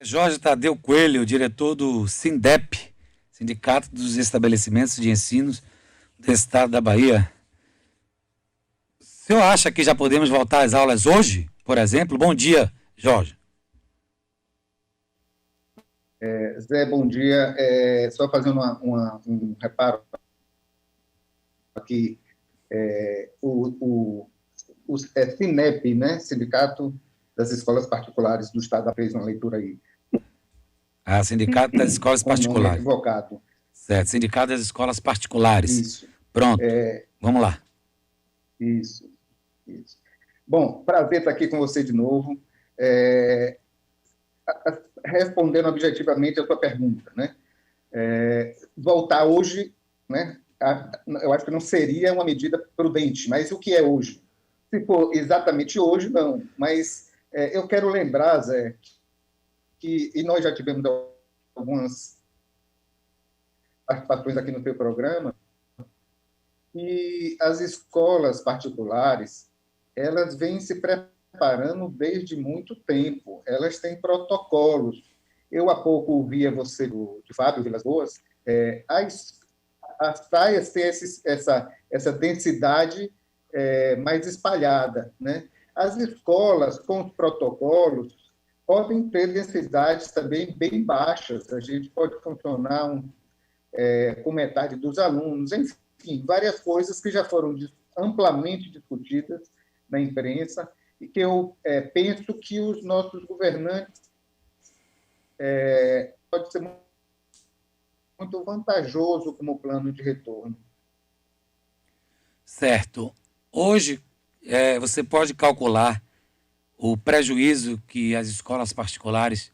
Jorge Tadeu Coelho, diretor do SINDEP, Sindicato dos Estabelecimentos de Ensino do Estado da Bahia. O senhor acha que já podemos voltar às aulas hoje, por exemplo? Bom dia, Jorge. Zé, bom dia. Só fazendo um reparo aqui, o SINEP, né, Sindicato das Escolas Particulares do Estado, fez uma leitura aí. Sindicato das Escolas Com o nome Particulares. equivocado. Certo, Sindicato das Escolas Particulares. Isso. Pronto, vamos lá. Isso. Bom, prazer estar aqui com você de novo. Respondendo objetivamente a sua pergunta, né? Voltar hoje, né? Eu acho que não seria uma medida prudente, mas o que é hoje? Se for exatamente hoje, não. Mas eu quero lembrar, Zé, e nós já tivemos algumas participações aqui no seu programa, e as escolas particulares, elas vêm se preparando desde muito tempo, elas têm protocolos. Eu há pouco ouvia você, de Fábio Vilas Boas, as praias têm essa densidade mais espalhada, né? As escolas, com os protocolos, podem ter densidades também bem baixas, a gente pode funcionar com metade dos alunos, enfim, várias coisas que já foram amplamente discutidas na imprensa e que eu penso que os nossos governantes pode ser muito vantajoso como plano de retorno. Certo. Hoje, você pode calcular o prejuízo que as escolas particulares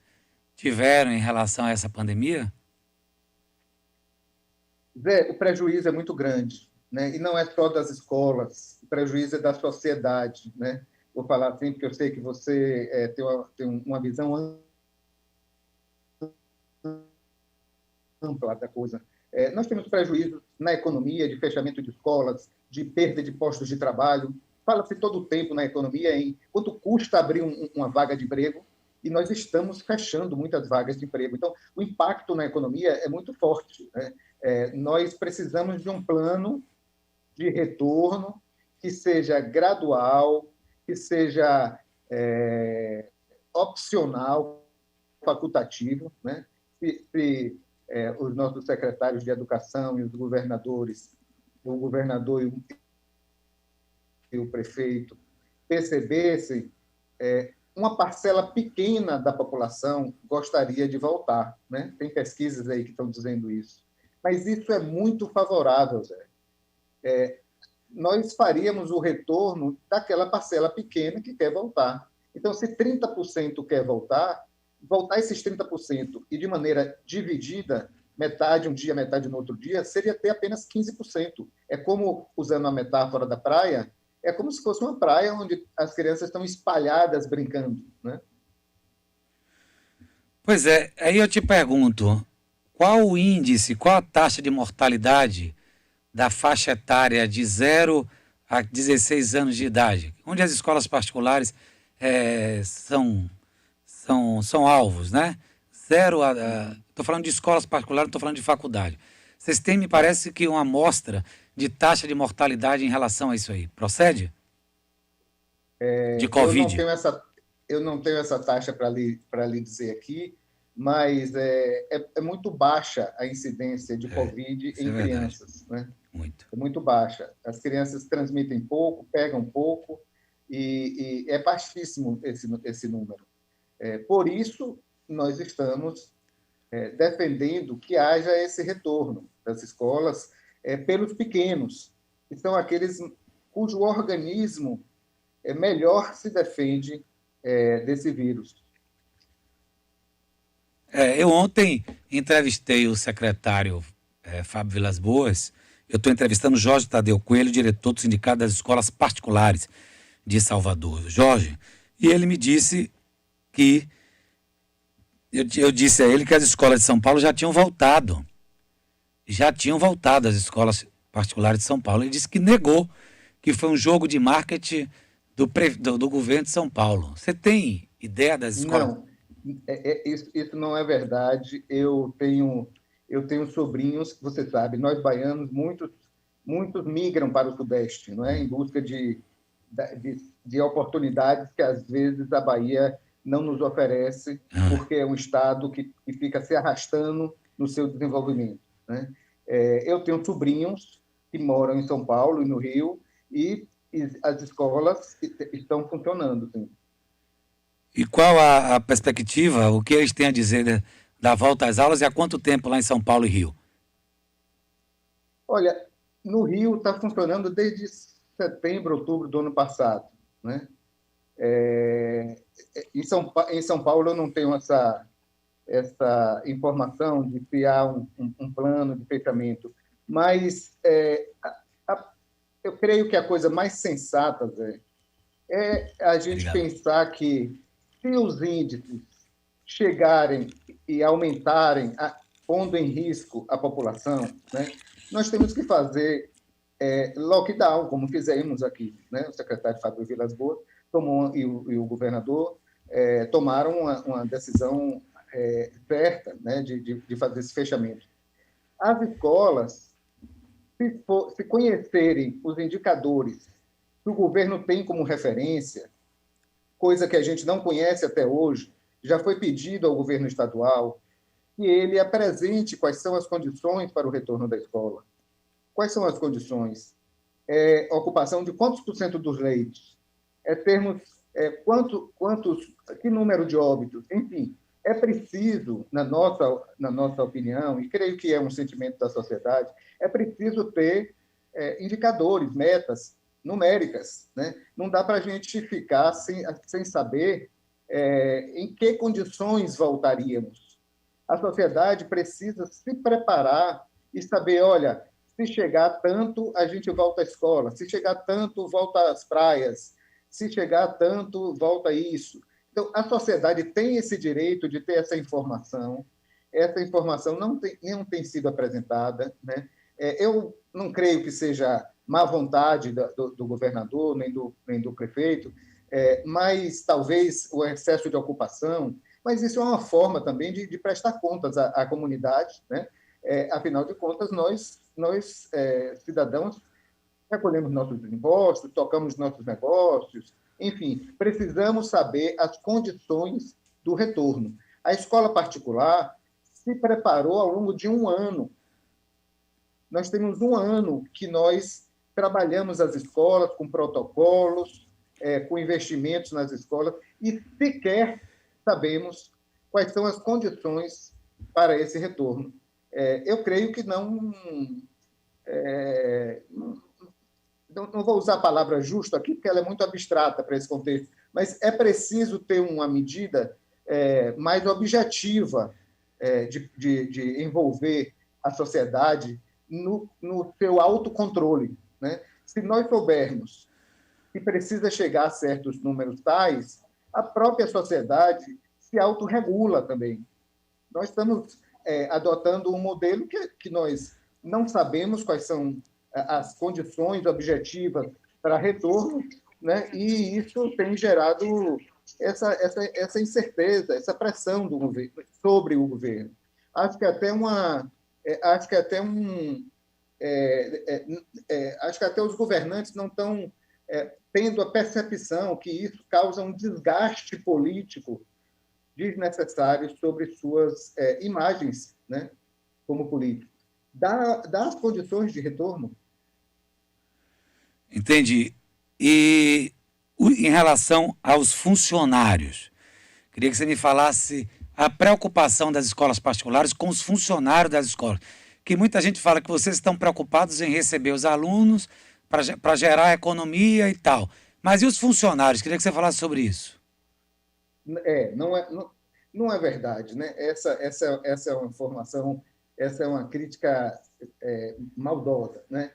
tiveram em relação a essa pandemia? Zé, o prejuízo é muito grande, né? E não é só das escolas, o prejuízo é da sociedade, né? Vou falar assim, porque eu sei que você tem uma visão ampla da coisa. Nós temos prejuízo na economia, de fechamento de escolas, de perda de postos de trabalho. Fala-se todo o tempo na economia em quanto custa abrir uma vaga de emprego, e nós estamos fechando muitas vagas de emprego. Então, o impacto na economia é muito forte, né? Nós precisamos de um plano de retorno que seja gradual, que seja opcional, facultativo, né? Se os nossos secretários de educação e os governadores, o governador e o prefeito, percebessem, uma parcela pequena da população gostaria de voltar, né? Tem pesquisas aí que estão dizendo isso. Mas isso é muito favorável, Zé. Nós faríamos o retorno daquela parcela pequena que quer voltar. Então, se 30% quer voltar esses 30% e de maneira dividida, metade um dia, metade no outro dia, seria ter apenas 15%. É como, usando a metáfora da praia, é como se fosse uma praia onde as crianças estão espalhadas brincando, né? Pois é, aí eu te pergunto, qual o índice, qual a taxa de mortalidade da faixa etária de 0 a 16 anos de idade, onde as escolas particulares são alvos, né? Estou falando de escolas particulares, não estou falando de faculdade. Vocês têm, me parece, que uma amostra de taxa de mortalidade em relação a isso aí. Procede? De Covid? Eu não tenho essa taxa para lhe dizer aqui, mas é muito baixa a incidência de Covid em crianças, né? Muito. É muito baixa. As crianças transmitem pouco, pegam pouco, e é baixíssimo esse número. Por isso, nós estamos defendendo que haja esse retorno das escolas pelos pequenos, que são aqueles cujo organismo melhor se defende desse vírus. Eu ontem entrevistei o secretário Fábio Vilas Boas. Eu estou entrevistando Jorge Tadeu Coelho, diretor do Sindicato das Escolas Particulares de Salvador. Jorge, e ele me disse que eu disse a ele que as escolas de São Paulo já tinham voltado. As escolas particulares de São Paulo. Ele disse que negou, que foi um jogo de marketing do governo de São Paulo. Você tem ideia das escolas? Isso não é verdade. Eu tenho sobrinhos, você sabe, nós baianos, muitos migram para o Sudeste, não é? Em busca de oportunidades que, às vezes, a Bahia não nos oferece, Ah. porque é um estado que fica se arrastando no seu desenvolvimento, né? Eu tenho sobrinhos que moram em São Paulo e no Rio, e as escolas estão funcionando, sim. E qual a perspectiva, o que eles têm a dizer da volta às aulas e há quanto tempo lá em São Paulo e Rio? Olha, no Rio está funcionando desde setembro, outubro do ano passado, né? Em São Paulo eu não tenho essa informação de criar um plano de fechamento, mas a- eu creio que a coisa mais sensata, Zé, é a gente Obrigado. pensar que, se os índices chegarem e aumentarem, pondo em risco a população, né, nós temos que fazer lockdown, como fizemos aqui, né? O secretário Fábio Vilas Boas tomou, e o governador tomaram uma decisão certa, né, de fazer esse fechamento. As escolas, se conhecerem os indicadores que o governo tem como referência, coisa que a gente não conhece até hoje, já foi pedido ao governo estadual que ele apresente quais são as condições para o retorno da escola. Quais são as condições? Ocupação de quantos por cento dos leitos? Termos que número de óbitos? Enfim, é preciso, na nossa opinião, e creio que é um sentimento da sociedade, é preciso ter indicadores, metas numéricas, né? Não dá para a gente ficar sem saber em que condições voltaríamos. A sociedade precisa se preparar e saber, olha, se chegar tanto, a gente volta à escola, se chegar tanto, volta às praias, se chegar tanto, volta a isso. Então, a sociedade tem esse direito de ter essa informação não tem sido apresentada, né? Eu não creio que seja má vontade do governador, nem do prefeito, mas talvez o excesso de ocupação, mas isso é uma forma também de prestar contas à comunidade, né? Afinal de contas, nós cidadãos, recolhemos nossos impostos, tocamos nossos negócios, enfim, precisamos saber as condições do retorno. A escola particular se preparou ao longo de um ano. Nós temos um ano que nós trabalhamos as escolas com protocolos, com investimentos nas escolas, e sequer sabemos quais são as condições para esse retorno. Eu creio que não vou usar a palavra justo aqui, porque ela é muito abstrata para esse contexto, mas é preciso ter uma medida mais objetiva de envolver a sociedade no seu autocontrole, né? Se nós soubermos que precisa chegar a certos números tais, a própria sociedade se autorregula também. Nós estamos adotando um modelo que nós não sabemos quais são as condições objetivas para retorno, né? E isso tem gerado essa incerteza, essa pressão do governo, sobre o governo. Acho que até acho que até acho que até os governantes não estão tendo a percepção que isso causa um desgaste político desnecessário sobre suas imagens, né, como político. Dá as condições de retorno. Entendi. E em relação aos funcionários, queria que você me falasse a preocupação das escolas particulares com os funcionários das escolas. Que muita gente fala que vocês estão preocupados em receber os alunos para gerar economia e tal. Mas e os funcionários? Queria que você falasse sobre isso. Não é verdade, né? Essa é uma informação, essa é uma crítica maldosa, né?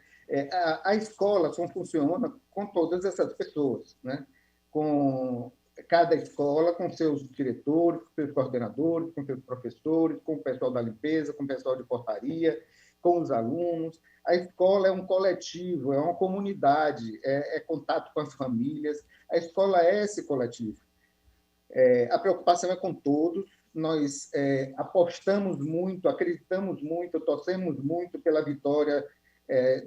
A escola só funciona com todas essas pessoas, né? Com cada escola, com seus diretores, com seus coordenadores, com seus professores, com o pessoal da limpeza, com o pessoal de portaria, com os alunos. A escola é um coletivo, é uma comunidade, é contato com as famílias. A escola é esse coletivo. A preocupação é com todos, nós apostamos muito, acreditamos muito, torcemos muito pela vitória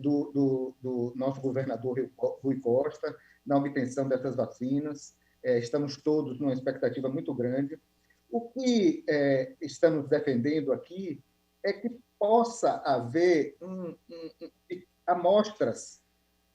do nosso governador Rui Costa na obtenção dessas vacinas. Estamos todos numa expectativa muito grande. O que estamos defendendo aqui é que possa haver amostras,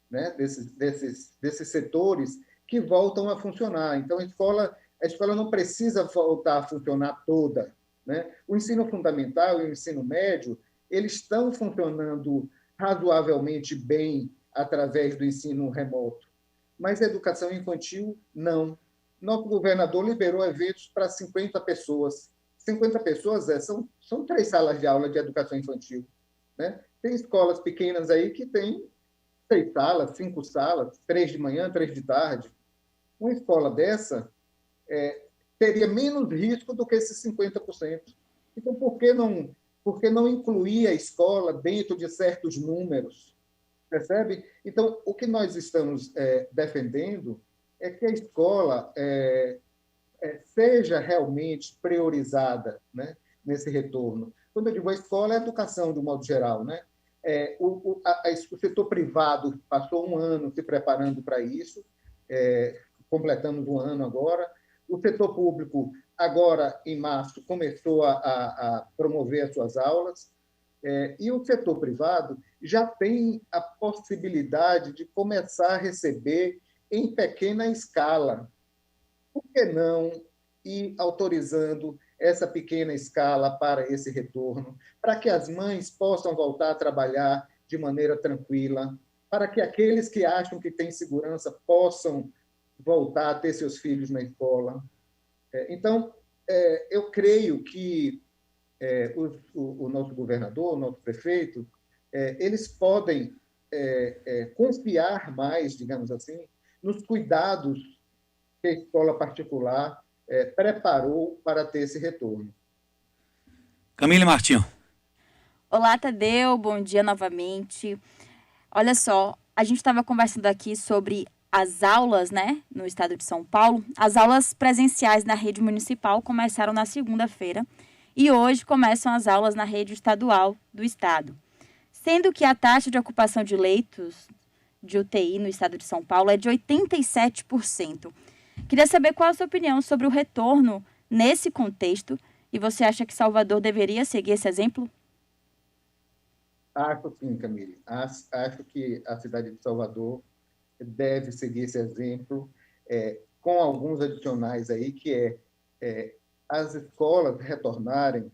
né, desses setores que voltam a funcionar. Então, a escola não precisa voltar a funcionar toda, né? O ensino fundamental e o ensino médio, eles estão funcionando razoavelmente bem através do ensino remoto, mas a educação infantil, não. Nosso governador liberou eventos para 50 pessoas. 50 pessoas são 3 salas de aula de educação infantil, né? Tem escolas pequenas aí que têm 6 salas, 5 salas, 3 de manhã, 3 de tarde. Uma escola dessa teria menos risco do que esses 50%. Então, por que não incluir a escola dentro de certos números? Percebe? Então, o que nós estamos defendendo é que a escola seja realmente priorizada, né, nesse retorno. Quando eu digo a escola, é a educação, de um modo geral, né? O setor privado passou um ano se preparando para isso, completamos um ano agora. O setor público, agora, em março, começou a promover as suas aulas, e o setor privado já tem a possibilidade de começar a receber em pequena escala. Por que não ir autorizando essa pequena escala para esse retorno, para que as mães possam voltar a trabalhar de maneira tranquila, para que aqueles que acham que têm segurança possam voltar a ter seus filhos na escola? Então, eu creio que o nosso governador, o nosso prefeito, eles podem confiar mais, digamos assim, nos cuidados que a escola particular preparou para ter esse retorno. Camille Martinho. Olá, Tadeu, bom dia novamente. Olha só, a gente estava conversando aqui sobre as aulas, né, no estado de São Paulo. As aulas presenciais na rede municipal começaram na segunda-feira e hoje começam as aulas na rede estadual do estado. Sendo que a taxa de ocupação de leitos de UTI no estado de São Paulo é de 87%. Queria saber qual a sua opinião sobre o retorno nesse contexto e você acha que Salvador deveria seguir esse exemplo? Acho sim, Camille. Acho que a cidade de Salvador deve seguir esse exemplo, com alguns adicionais aí, que as escolas retornarem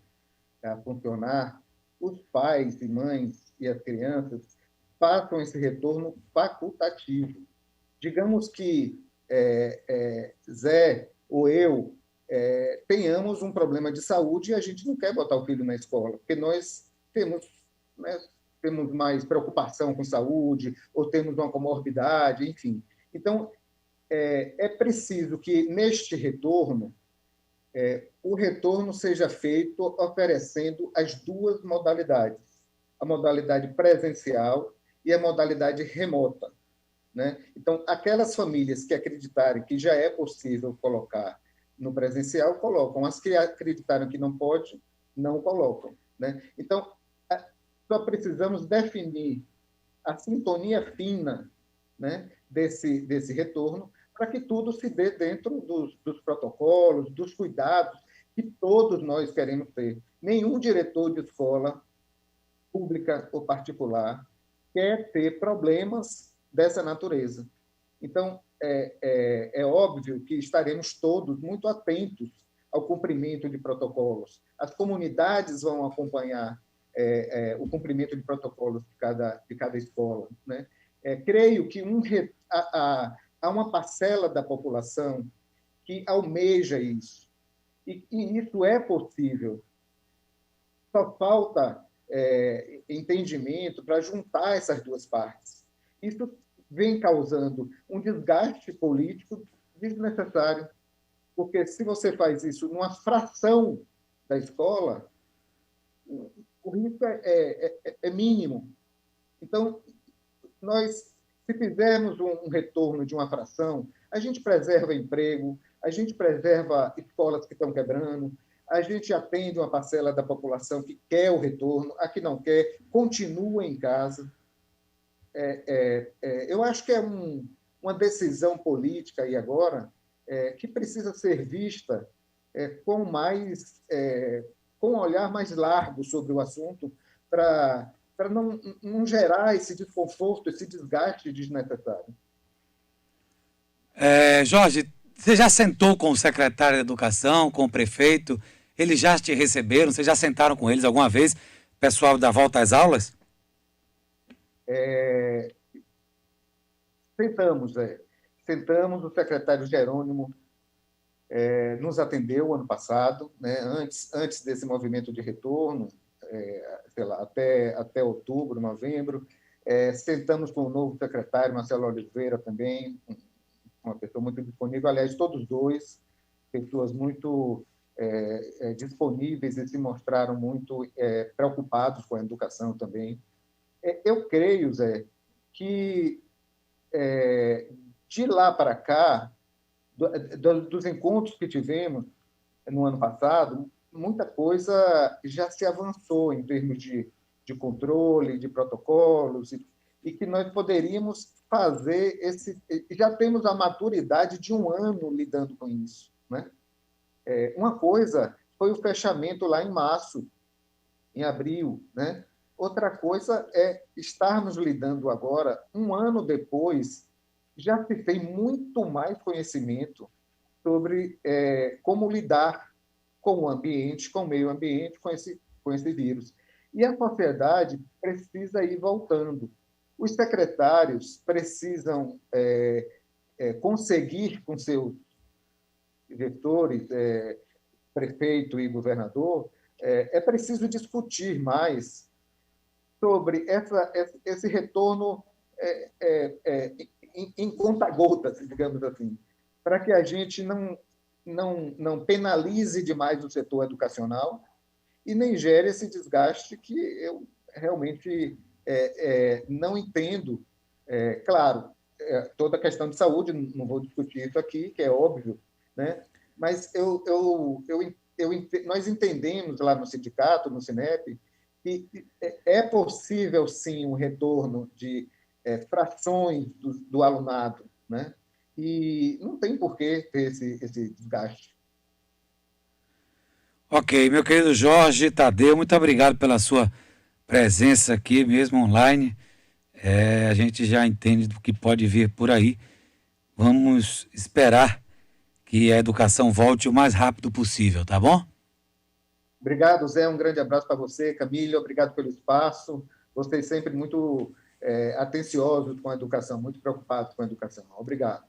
a funcionar, os pais e mães e as crianças façam esse retorno facultativo. Digamos que Zé ou eu tenhamos um problema de saúde e a gente não quer botar o filho na escola, porque nós temos, né, temos mais preocupação com saúde, ou temos uma comorbidade, enfim. Então, é preciso que, neste retorno, o retorno seja feito oferecendo as duas modalidades, a modalidade presencial e a modalidade remota, né? Então, aquelas famílias que acreditarem que já é possível colocar no presencial, colocam. As que acreditaram que não pode, não colocam, né? Então, só precisamos definir a sintonia fina, né, desse retorno, para que tudo se dê dentro dos protocolos, dos cuidados que todos nós queremos ter. Nenhum diretor de escola, pública ou particular, quer ter problemas dessa natureza. Então, é óbvio que estaremos todos muito atentos ao cumprimento de protocolos. As comunidades vão acompanhar o cumprimento de protocolos de cada escola, né? Creio que há uma parcela da população que almeja isso, e isso é possível. Só falta entendimento para juntar essas duas partes. Isso vem causando um desgaste político desnecessário, porque se você faz isso numa fração da escola, o risco é mínimo. Então, se fizermos um retorno de uma fração, a gente preserva emprego, a gente preserva escolas que estão quebrando, a gente atende uma parcela da população que quer o retorno, a que não quer, continua em casa. Eu acho que é uma decisão política aí agora que precisa ser vista com com um olhar mais largo sobre o assunto, para não gerar esse desconforto, esse desgaste desnecessário. Jorge, você já sentou com o secretário de Educação, com o prefeito? Eles já te receberam? Vocês já sentaram com eles alguma vez? Pessoal da volta às aulas? Sentamos, o secretário Jerônimo nos atendeu ano passado, né, antes desse movimento de retorno, sei lá, até outubro, novembro. Sentamos com o novo secretário, Marcelo Oliveira, também, uma pessoa muito disponível, aliás, todos dois, pessoas muito disponíveis e se mostraram muito preocupados com a educação também. Eu creio, Zé, que de lá para cá, dos encontros que tivemos no ano passado, muita coisa já se avançou em termos de controle, de protocolos, e que nós poderíamos fazer já temos a maturidade de um ano lidando com isso, né? Uma coisa foi o fechamento lá em março, em abril, né? Outra coisa é estarmos lidando agora, um ano depois, já se tem muito mais conhecimento sobre como lidar com o ambiente, com o meio ambiente, com esse vírus. E a sociedade precisa ir voltando. Os secretários precisam conseguir com seus diretores, prefeito e governador, é preciso discutir mais sobre esse retorno em conta-gotas, digamos assim, para que a gente não penalize demais o setor educacional e nem gere esse desgaste que eu realmente não entendo. Claro, toda a questão de saúde, não vou discutir isso aqui, que é óbvio, né? Mas nós entendemos lá no sindicato, no Sinep, que é possível, sim, um retorno de frações do alunado, né? E não tem por que ter esse desgaste. Ok, meu querido Jorge Tadeu, muito obrigado pela sua presença aqui mesmo online. A gente já entende do que pode vir por aí. Vamos esperar que a educação volte o mais rápido possível, tá bom? Obrigado, Zé. Um grande abraço para você, Camila. Obrigado pelo espaço. Vocês sempre muito atenciosos com a educação, muito preocupados com a educação. Obrigado.